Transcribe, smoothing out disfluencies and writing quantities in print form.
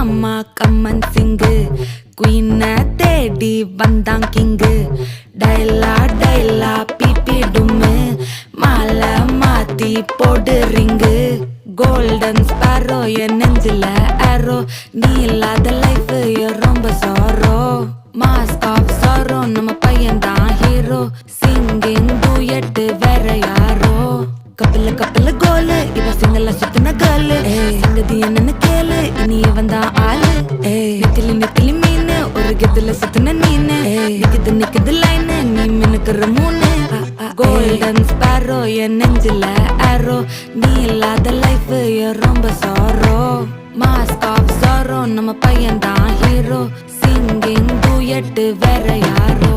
கம்மா கம்மன் சிங்கு குயின தேடி வந்தான் king டைலா டைலா BP டும்மு மாலை மாத்தி போடு ரிங்கு கோல்டன் ஸ்பாரோ என் நெஞ்சில ஆரோ நீ இல்லாத லைஃப் ரொம்ப சாரோ மாஸ்க் ஆஃப் சாரோ நம்ம பையன் தான் ஹீரோ சிங்கிங் டூயட் வேற யாரோ கப்பல கோலு இவ சிங்கல சுத்தின கேளு சங்கதி என்னன்னு கேளு இனி இவன் தான் ஆளு நெத்திலி மீனு ஒரு கெத்துல சுத்தின நீனு நிக்குது லைனு நீ மினுக்குற மூணு கோல்டன் ஸ்பாரோ என் நெஞ்சில ஆரோ நீ இல்லாத லைஃப் ரொம்ப சாரோ மாஸ்க் ஆஃப் சாரோ நம்ம பையன் தான் ஹீரோ சிங்கிங் டூயட் வேற யாரோ